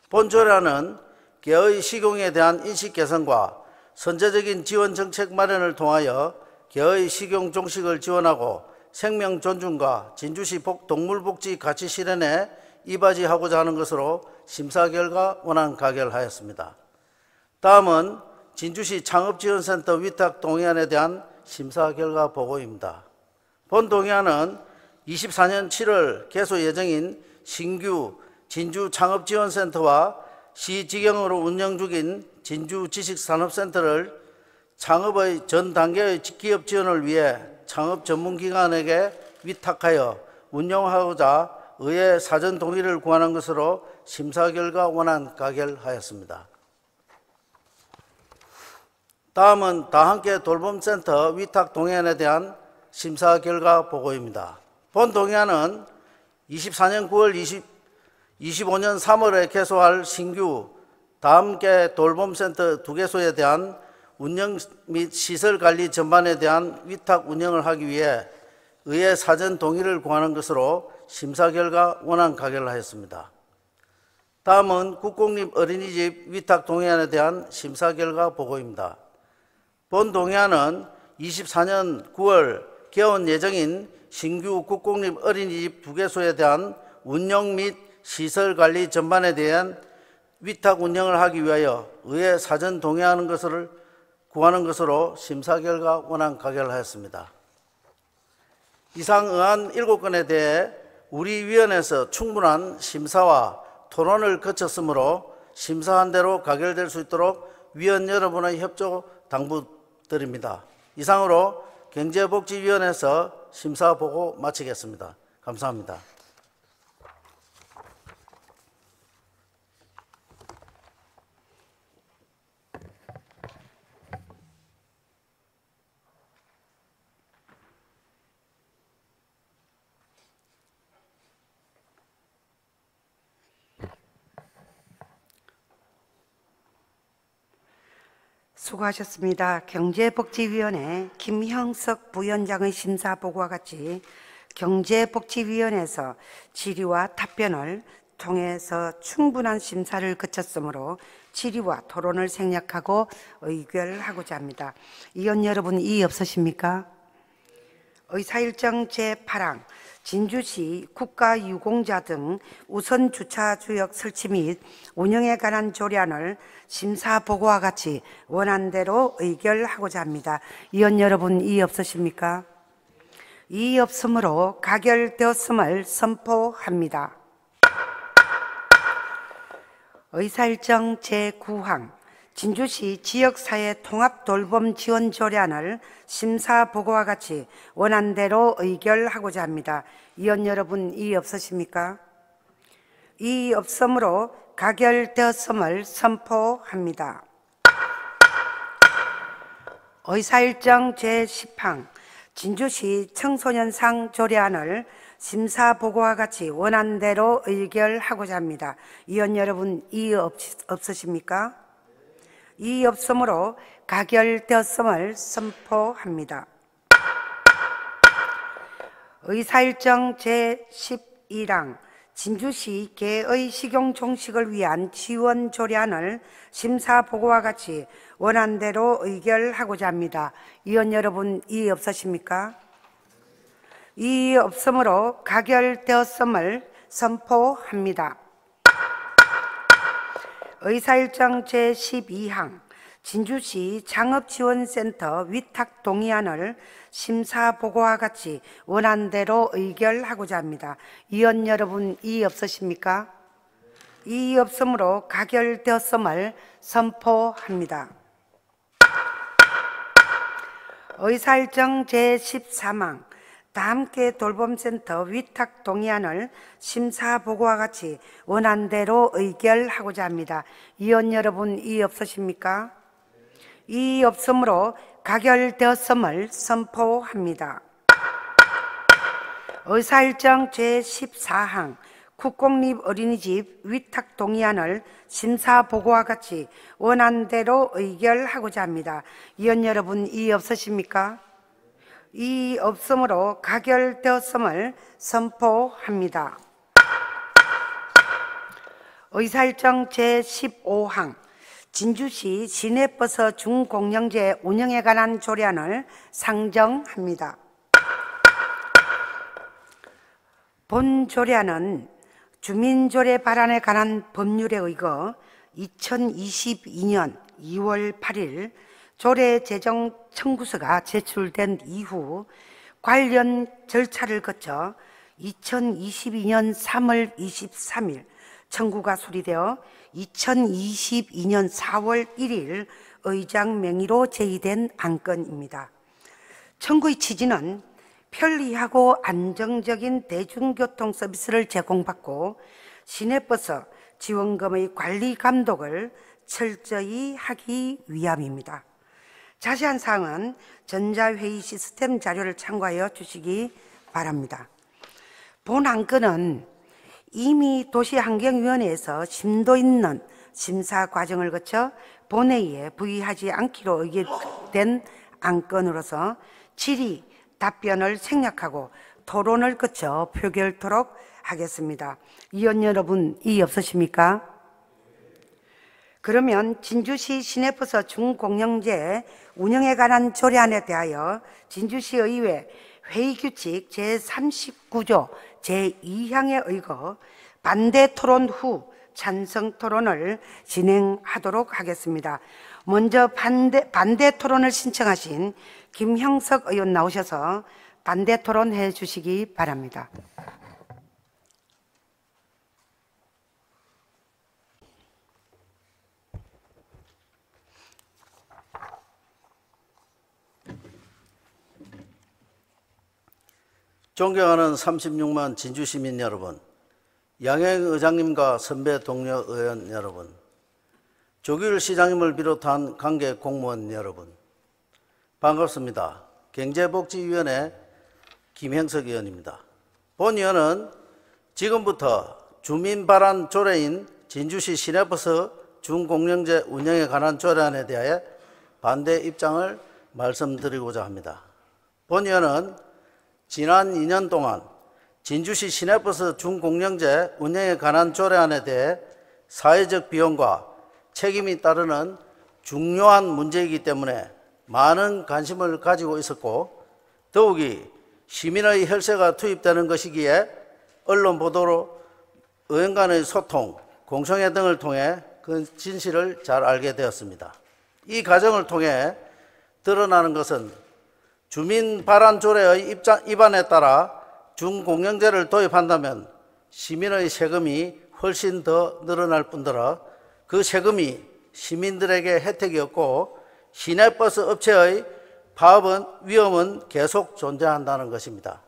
Speaker 8: 본 조례안은 개의 식용에 대한 인식 개선과 선제적인 지원 정책 마련을 통하여 개의 식용 종식을 지원하고 생명 존중과 진주시 동물복지 가치 실현에 이바지하고자 하는 것으로 심사 결과 원안 가결하였습니다. 다음은 진주시 창업지원센터 위탁 동의안에 대한 심사 결과 보고입니다. 본 동의안은 24년 7월 개소 예정인 신규 진주 창업지원센터와 시지경으로 운영 중인 진주 지식산업센터를 창업의 전 단계의 기업 지원을 위해 창업 전문기관에게 위탁하여 운영하고자 의회 사전 동의를 구하는 것으로 심사 결과 원안 가결하였습니다. 다음은 다함께 돌봄센터 위탁 동의안에 대한 심사 결과 보고입니다. 본 동의안은 24년 9월 25년 3월에 개소할 신규 다함께 돌봄센터 2개소에 대한 운영 및 시설관리 전반에 대한 위탁 운영을 하기 위해 의회 사전 동의를 구하는 것으로 심사 결과 원안 가결하였습니다. 다음은 국공립 어린이집 위탁 동의안에 대한 심사 결과 보고입니다. 본 동의안은 24년 9월 개원 예정인 신규 국공립 어린이집 2개소에 대한 운영 및 시설관리 전반에 대한 위탁 운영을 하기 위하여 의회 사전 동의하는 것을 구하는 것으로 심사 결과 원안 가결하였습니다. 이상 의안 7건에 대해 우리 위원회에서 충분한 심사와 토론을 거쳤으므로 심사한 대로 가결될 수 있도록 위원 여러분의 협조 당부드립니다. 이상으로 경제복지위원회에서 심사 보고 마치겠습니다. 감사합니다.
Speaker 1: 수고하셨습니다. 경제복지위원회 김형석 부위원장의 심사보고와 같이 경제복지위원회에서 질의와 답변을 통해서 충분한 심사를 거쳤으므로 질의와 토론을 생략하고 의결하고자 합니다. 의원 여러분, 이의 없으십니까? 의사일정 제8항 진주시 국가유공자 등 우선 주차구역 설치 및 운영에 관한 조례안을 심사보고와 같이 원안대로 의결하고자 합니다. 의원 여러분, 이의 없으십니까? 이의 없으므로 가결되었음을 선포합니다. 의사일정 제9항 진주시 지역사회 통합돌봄 지원 조례안을 심사 보고와 같이 원안대로 의결하고자 합니다. 위원 여러분, 이의 없으십니까? 이의 없으므로 가결되었음을 선포합니다. 의사일정 제10항 진주시 청소년상 조례안을 심사 보고와 같이 원안대로 의결하고자 합니다. 위원 여러분, 이의 없으십니까? 이의 없으므로 가결되었음을 선포합니다. 의사일정 제12항 진주시 개의 식용 종식을 위한 지원 조례안을 심사 보고와 같이 원안대로 의결하고자 합니다. 위원 여러분, 이의 없으십니까? 이의 없으므로 가결되었음을 선포합니다. 의사일정 제12항 진주시 창업지원센터 위탁 동의안을 심사 보고와 같이 원안대로 의결하고자 합니다. 위원 여러분, 이의 없으십니까? 이의 없으므로 가결되었음을 선포합니다. 의사일정 제13항 다함께 돌봄센터 위탁 동의안을 심사 보고와 같이 원안대로 의결하고자 합니다. 위원 여러분, 이의 없으십니까? 이의 없으므로 가결되었음을 선포합니다. 의사일정 제14항 국공립 어린이집 위탁 동의안을 심사 보고와 같이 원안대로 의결하고자 합니다. 위원 여러분, 이의 없으십니까? 이의 없으므로 가결되었음을 선포합니다. 의사일정 제15항 진주시 시내버스 중공영제 운영에 관한 조례안을 상정합니다. 본 조례안은 주민조례 발안에 관한 법률에 의거 2022년 2월 8일 조례 제정 청구서가 제출된 이후 관련 절차를 거쳐 2022년 3월 23일 청구가 수리되어 2022년 4월 1일 의장 명의로 제의된 안건입니다. 청구의 취지는 편리하고 안정적인 대중교통 서비스를 제공받고 시내버스 지원금의 관리 감독을 철저히 하기 위함입니다. 자세한 사항은 전자회의 시스템 자료를 참고하여 주시기 바랍니다. 본 안건은 이미 도시환경위원회에서 심도 있는 심사 과정을 거쳐 본회의에 부의하지 않기로 의결된 안건으로서 질의, 답변을 생략하고 토론을 거쳐 표결토록 하겠습니다. 위원 여러분, 이의 없으십니까? 그러면 진주시 시내버스 중공영제 운영에 관한 조례안에 대하여 진주시 의회 회의규칙 제39조 제2항에 의거 반대 토론 후 찬성 토론을 진행하도록 하겠습니다. 먼저 반대 토론을 신청하신 김형석 의원 나오셔서 반대 토론해 주시기 바랍니다.
Speaker 8: 존경하는 36만 진주시민 여러분, 양행 의장님과 선배 동료 의원 여러분, 조규일 시장님을 비롯한 관계 공무원 여러분, 반갑습니다. 경제복지위원회 김형석 의원입니다. 본 의원은 지금부터 주민발안 조례인 진주시 시내버스 중공영제 운영에 관한 조례안에 대하여 반대 입장을 말씀드리고자 합니다. 본 의원은 지난 2년 동안 진주시 시내버스 중공영제 운영에 관한 조례안에 대해 사회적 비용과 책임이 따르는 중요한 문제이기 때문에 많은 관심을 가지고 있었고, 더욱이 시민의 혈세가 투입되는 것이기에 언론 보도로 의원 간의 소통, 공청회 등을 통해 그 진실을 잘 알게 되었습니다. 이 과정을 통해 드러나는 것은 주민 발안 조례의 입안에 따라 중공영제를 도입한다면 시민의 세금이 훨씬 더 늘어날 뿐더러 그 세금이 시민들에게 혜택이었고 시내버스 업체의 파업은 위험은 계속 존재한다는 것입니다.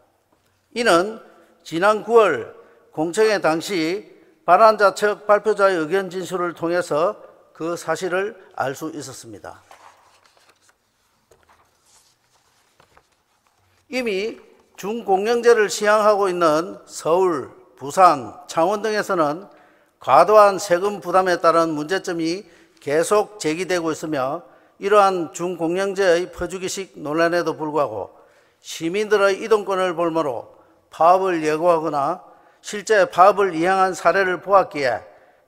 Speaker 8: 이는 지난 9월 공청회 당시 발안자 측 발표자의 의견 진술을 통해서 그 사실을 알 수 있었습니다. 이미 준공영제를 시행하고 있는 서울, 부산, 창원 등에서는 과도한 세금 부담에 따른 문제점이 계속 제기되고 있으며 이러한 준공영제의 퍼주기식 논란에도 불구하고 시민들의 이동권을 볼모로 파업을 예고하거나 실제 파업을 이행한 사례를 보았기에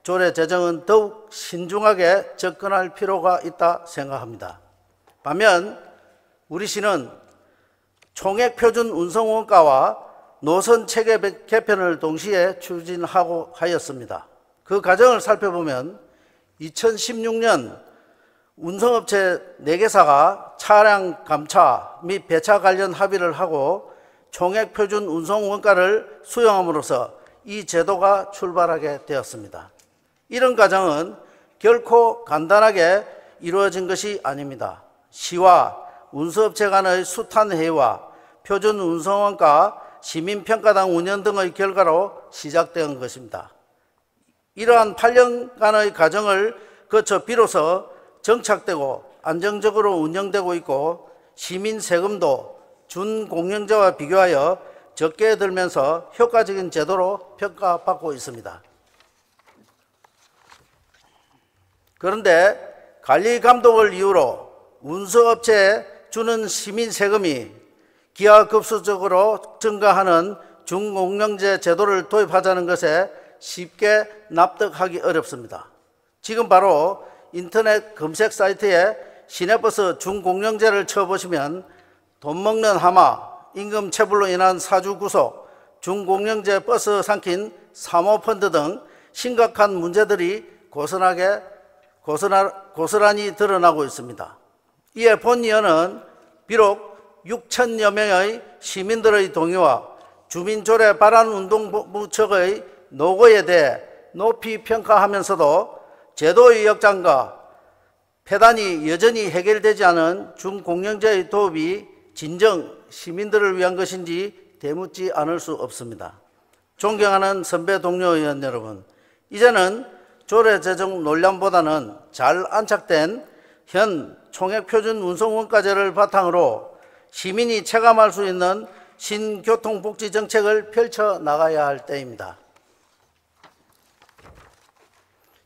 Speaker 8: 조례 제정은 더욱 신중하게 접근할 필요가 있다 생각합니다. 반면 우리 시는 총액표준 운송원가와 노선 체계 개편을 동시에 추진하고 하였습니다. 그 과정을 살펴보면 2016년 운송업체 4개사가 차량 감차 및 배차 관련 합의를 하고 총액표준 운송원가를 수용함으로써 이 제도가 출발하게 되었습니다. 이런 과정은 결코 간단하게 이루어진 것이 아닙니다. 시와 운수업체 간의 숱한 회의와 표준 운송원가, 시민평가당 운영 등의 결과로 시작된 것입니다. 이러한 8년간의 과정을 거쳐 비로소 정착되고 안정적으로 운영되고 있고 시민 세금도 준공영제와 비교하여 적게 들면서 효과적인 제도로 평가받고 있습니다. 그런데 관리 감독을 이유로 운수업체에 주는 시민 세금이 기하급수적으로 증가하는 준공영제 제도를 도입하자는 것에 쉽게 납득하기 어렵습니다. 지금 바로 인터넷 검색 사이트에 시내버스 준공영제를 쳐보시면 돈 먹는 하마, 임금 체불로 인한 사주 구속, 준공영제 버스 삼킨 사모펀드 등 심각한 문제들이 고스란히 드러나고 있습니다. 이에 본위원은 비록 6천여 명의 시민들의 동의와 주민조례 발안운동부 측의 노고에 대해 높이 평가하면서도 제도의 역장과 폐단이 여전히 해결되지 않은 준공영제의 도입이 진정 시민들을 위한 것인지 되묻지 않을 수 없습니다. 존경하는 선배 동료 의원 여러분, 이제는 조례 제정 논란보다는 잘 안착된 현 총액표준 운송원가제를 바탕으로 시민이 체감할 수 있는 신교통복지 정책을 펼쳐나가야 할 때입니다.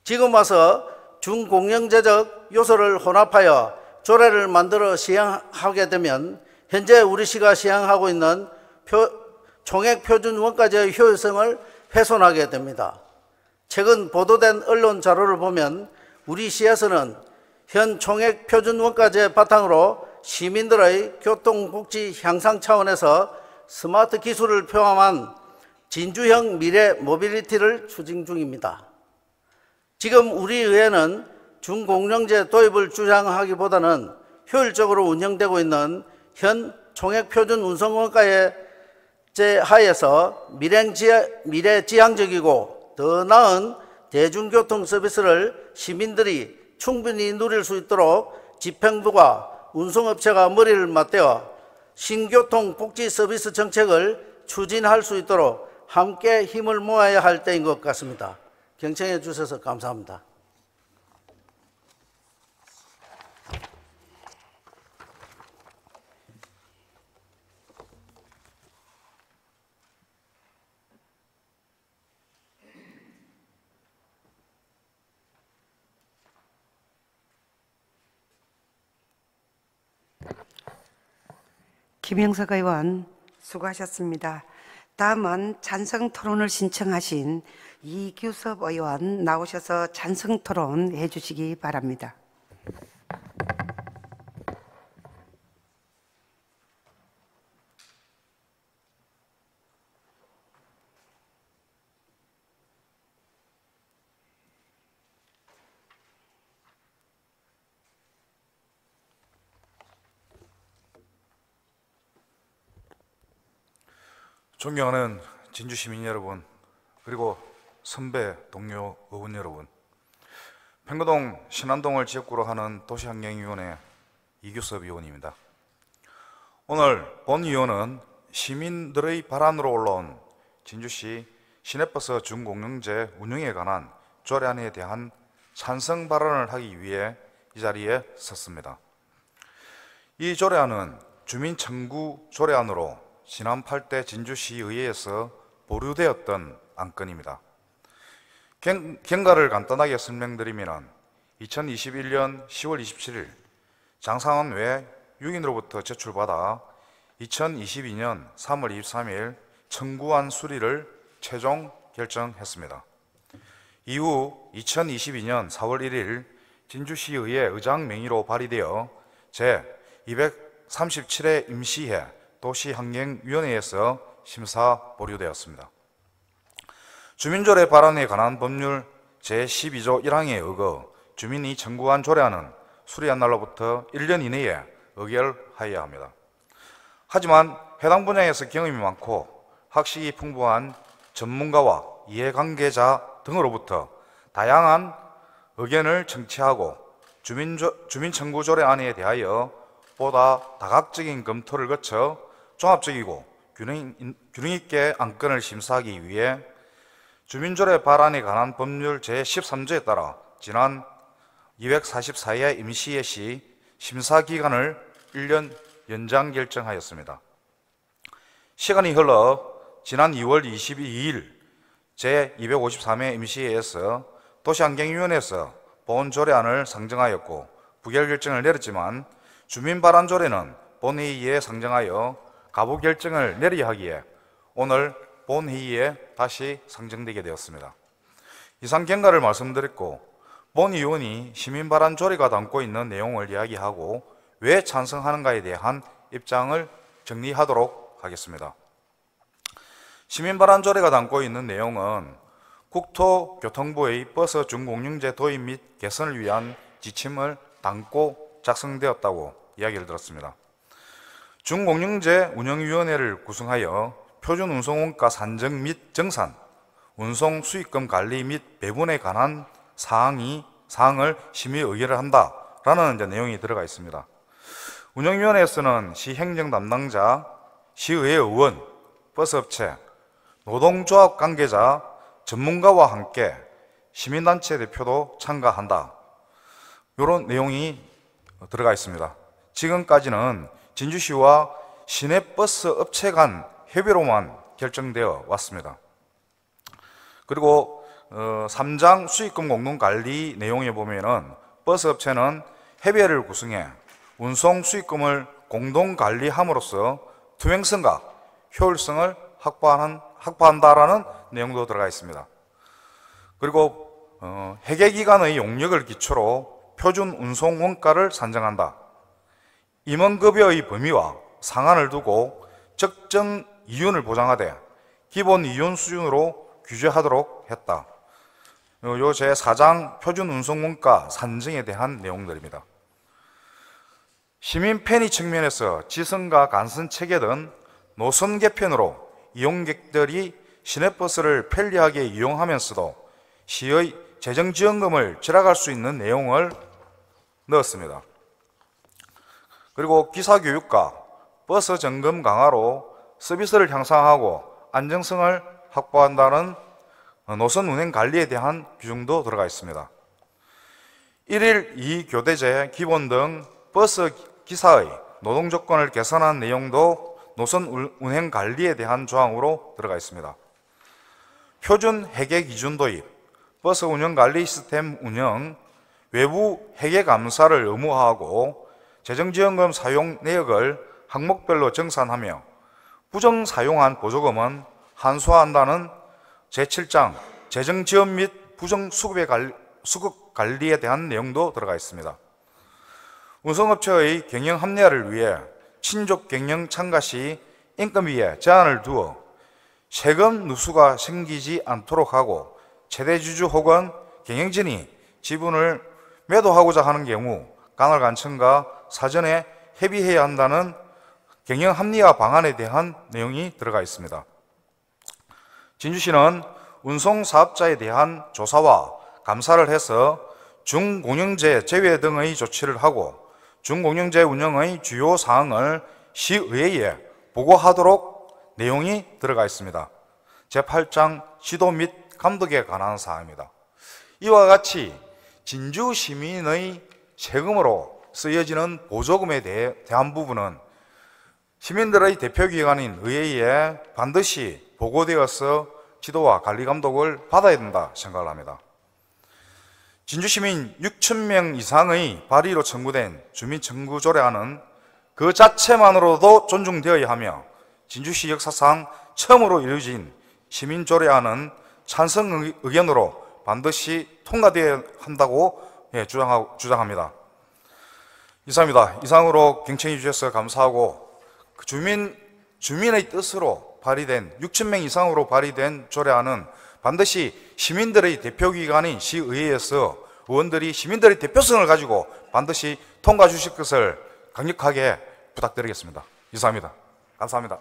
Speaker 8: 지금 와서 준공영제적 요소를 혼합하여 조례를 만들어 시행하게 되면 현재 우리 시가 시행하고 있는 총액표준원가제의 효율성을 훼손하게 됩니다. 최근 보도된 언론 자료를 보면 우리 시에서는 현 총액표준원가제 바탕으로 시민들의 교통복지 향상 차원에서 스마트 기술을 포함한 진주형 미래 모빌리티를 추진 중입니다. 지금 우리 의회는 준공영제 도입을 주장하기보다는 효율적으로 운영되고 있는 현 총액표준 운송원가제 하에서 미래지향적이고 더 나은 대중교통 서비스를 시민들이 충분히 누릴 수 있도록 집행부가 운송업체가 머리를 맞대어 신교통 복지 서비스 정책을 추진할 수 있도록 함께 힘을 모아야 할 때인 것 같습니다. 경청해 주셔서 감사합니다.
Speaker 1: 김영석 의원 수고하셨습니다. 다음은 찬성 토론을 신청하신 이규섭 의원 나오셔서 찬성 토론 해주시기 바랍니다.
Speaker 9: 존경하는 진주 시민 여러분, 그리고 선배 동료 의원 여러분, 평거동 신안동을 지역구로 하는 도시환경위원회 이규섭 위원입니다. 오늘 본위원은 시민들의 발안으로 올라온 진주시 시내버스 준공영제 운영에 관한 조례안에 대한 찬성 발언을 하기 위해 이 자리에 섰습니다. 이 조례안은 주민 청구 조례안으로 지난 8대 진주시의회에서 보류되었던 안건입니다. 경과를 간단하게 설명드리면 2021년 10월 27일 장상원 외 6인으로부터 제출받아 2022년 3월 23일 청구안 수리를 최종 결정했습니다. 이후 2022년 4월 1일 진주시의회 의장 명의로 발의되어 제237회 임시회 도시환경위원회에서 심사 보류되었습니다. 주민조례 발안에 관한 법률 제12조 1항에 의거 주민이 청구한 조례안은 수리한 날로부터 1년 이내에 의결하여야 합니다. 하지만 해당 분야에서 경험이 많고 학식이 풍부한 전문가와 이해관계자 등으로부터 다양한 의견을 청취하고 주민청구조례안에 대하여 보다 다각적인 검토를 거쳐 종합적이고 균형 있게 안건을 심사하기 위해 주민조례 발안에 관한 법률 제13조에 따라 지난 244회 임시회 시 심사기간을 1년 연장 결정하였습니다. 시간이 흘러 지난 2월 22일 제253회 임시회에서 도시환경위원회에서 본조례안을 상정하였고 부결 결정을 내렸지만 주민발안조례는 본회의에 상정하여 가부 결정을 내려야 하기에 오늘 본회의에 다시 상정되게 되었습니다. 이상 경과를 말씀드렸고 본위원이 시민발안조례가 담고 있는 내용을 이야기하고 왜 찬성하는가에 대한 입장을 정리하도록 하겠습니다. 시민발안조례가 담고 있는 내용은 국토교통부의 버스 준공영제 도입 및 개선을 위한 지침을 담고 작성되었다고 이야기를 들었습니다. 준공영제 운영위원회를 구성하여 표준 운송원가 산정 및 정산, 운송 수익금 관리 및 배분에 관한 사항을 심의 의결을 한다라는 내용이 들어가 있습니다. 운영위원회에서는 시행정 담당자, 시의회 의원, 버스업체, 노동조합 관계자, 전문가와 함께 시민단체 대표도 참가한다. 이런 내용이 들어가 있습니다. 지금까지는 진주시와 시내버스 업체 간 협의로만 결정되어 왔습니다. 그리고 3장 수익금 공동관리 내용에 보면은 버스업체는 협의회를 구성해 운송 수익금을 공동관리함으로써 투명성과 효율성을 확보한다라는 내용도 들어가 있습니다. 그리고 회계기관의 용역을 기초로 표준 운송 원가를 산정한다. 임원급여의 범위와 상한을 두고 적정 이윤을 보장하되 기본 이윤 수준으로 규제하도록 했다. 요 제4장 표준 운송 원가 산정에 대한 내용들입니다. 시민 편의 측면에서 지선과 간선 체계 등 노선 개편으로 이용객들이 시내버스를 편리하게 이용하면서도 시의 재정지원금을 절약할 수 있는 내용을 넣었습니다. 그리고 기사교육과 버스 점검 강화로 서비스를 향상하고 안정성을 확보한다는 노선 운행 관리에 대한 규정도 들어가 있습니다. 1일 2교대제 기본 등 버스 기사의 노동 조건을 개선한 내용도 노선 운행 관리에 대한 조항으로 들어가 있습니다. 표준 회계 기준 도입, 버스 운영 관리 시스템 운영, 외부 회계 감사를 의무화하고 재정지원금 사용 내역을 항목별로 정산하며 부정 사용한 보조금은 한수화한다는 제7장 재정지원 및 부정 수급 관리에 대한 내용도 들어가 있습니다. 운송업체의 경영 합리화를 위해 친족 경영 참가 시 인건비에 제한을 두어 세금 누수가 생기지 않도록 하고 최대주주 혹은 경영진이 지분을 매도하고자 하는 경우 간헐간청과 사전에 협의해야 한다는 경영 합리화 방안에 대한 내용이 들어가 있습니다. 진주시는 운송사업자에 대한 조사와 감사를 해서 준공영제 제외 등의 조치를 하고 준공영제 운영의 주요 사항을 시의회에 보고하도록 내용이 들어가 있습니다. 제8장 지도 및 감독에 관한 사항입니다. 이와 같이 진주 시민의 세금으로 쓰여지는 보조금에 대한 부분은 시민들의 대표기관인 의회에 반드시 보고되어서 지도와 관리 감독을 받아야 된다 생각을 합니다. 진주시민 6,000명 이상의 발의로 청구된 주민청구 조례안은 그 자체만으로도 존중되어야 하며 진주시 역사상 처음으로 이루어진 시민조례안은 찬성 의견으로 반드시 통과되어야 한다고 주장합니다. 이상입니다. 이상으로 경청해 주셔서 감사하고 주민의 뜻으로 발의된 6,000명 이상으로 발의된 조례안은 반드시 시민들의 대표기관인 시의회에서 의원들이 시민들의 대표성을 가지고 반드시 통과해 주실 것을 강력하게 부탁드리겠습니다. 이상입니다. 감사합니다.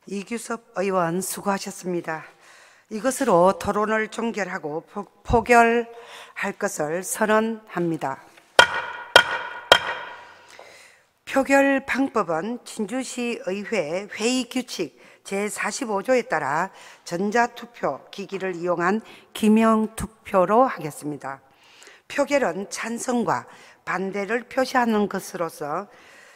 Speaker 1: 이규섭 의원 수고하셨습니다. 이것으로 토론을 종결하고 포결할 것을 선언합니다. 표결 방법은 진주시 의회 회의 규칙 제45조에 따라 전자투표 기기를 이용한 기명투표로 하겠습니다. 표결은 찬성과 반대를 표시하는 것으로서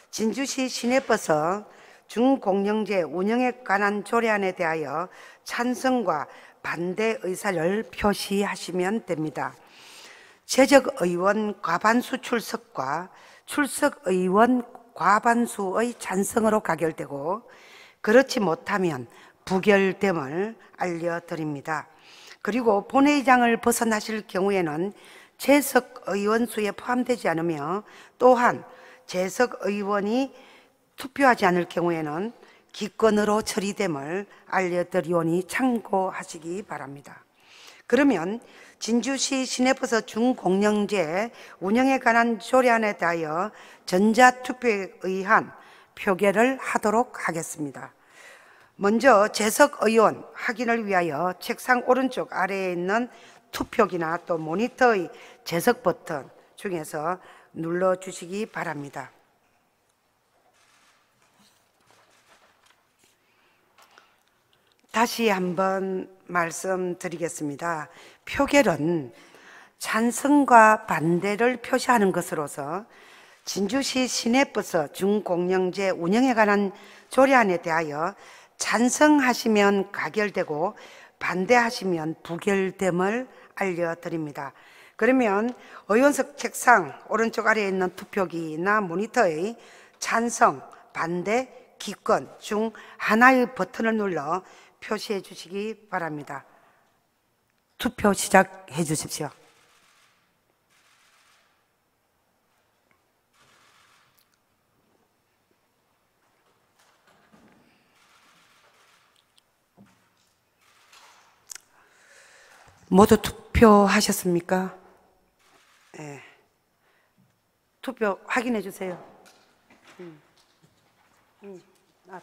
Speaker 1: 진주시 시내버스 중공영제 운영에 관한 조례안에 대하여 찬성과 반대 의사를 표시하시면 됩니다. 재적의원 과반수 출석과 출석의원 과반수의 찬성으로 가결되고 그렇지 못하면 부결됨을 알려드립니다. 그리고 본회의장을 벗어나실 경우에는 재석의원 수에 포함되지 않으며 또한 재석의원이 투표하지 않을 경우에는 기권으로 처리됨을 알려드리오니 참고하시기 바랍니다. 그러면 진주시 시내버스 중공영제 운영에 관한 조례안에 대하여 전자투표에 의한 표결을 하도록 하겠습니다. 먼저 재석의원 확인을 위하여 책상 오른쪽 아래에 있는 투표기나 또 모니터의 재석 버튼 중에서 눌러주시기 바랍니다. 다시 한번 말씀드리겠습니다. 표결은 찬성과 반대를 표시하는 것으로서 진주시 시내버스 중공영제 운영에 관한 조례안에 대하여 찬성하시면 가결되고 반대하시면 부결됨을 알려드립니다. 그러면 의원석 책상 오른쪽 아래에 있는 투표기나 모니터의 찬성, 반대, 기권 중 하나의 버튼을 눌러 표시해 주시기 바랍니다. 투표 시작해 주십시오. 모두 투표하셨습니까? 네. 투표 확인해 주세요. 알아.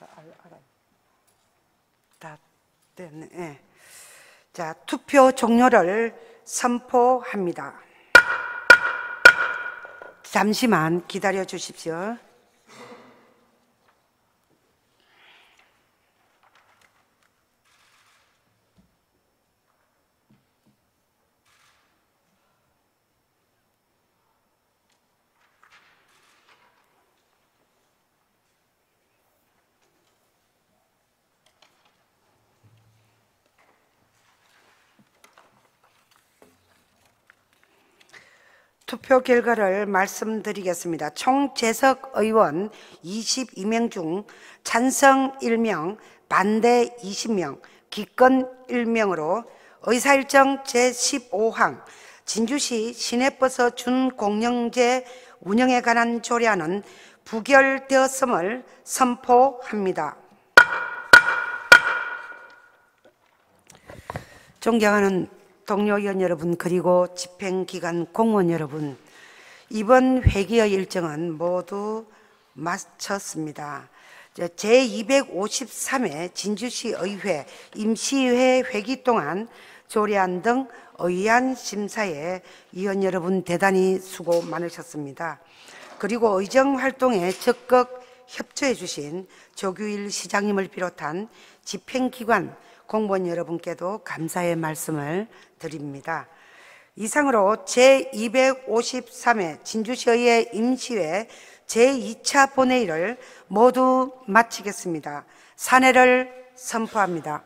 Speaker 1: 다 됐네. 네. 자, 투표 종료를 선포합니다. 잠시만 기다려 주십시오. 투표 결과를 말씀드리겠습니다. 총 재석 의원 22명 중 찬성 1명, 반대 20명, 기권 1명으로 의사일정 제15항 진주시 시내버스 준공영제 운영에 관한 조례안은 부결되었음을 선포합니다. 존경하는 동료 의원 여러분, 그리고 집행기관 공무원 여러분, 이번 회기의 일정은 모두 마쳤습니다. 제253회 진주시 의회 임시회 회기 동안 조례안 등 의안 심사에 위원 여러분 대단히 수고 많으셨습니다. 그리고 의정 활동에 적극 협조해 주신 조규일 시장님을 비롯한 집행기관 공무원 여러분께도 감사의 말씀을 드립니다. 이상으로 제253회 진주시의회 임시회 제2차 본회의를 모두 마치겠습니다. 산회를 선포합니다.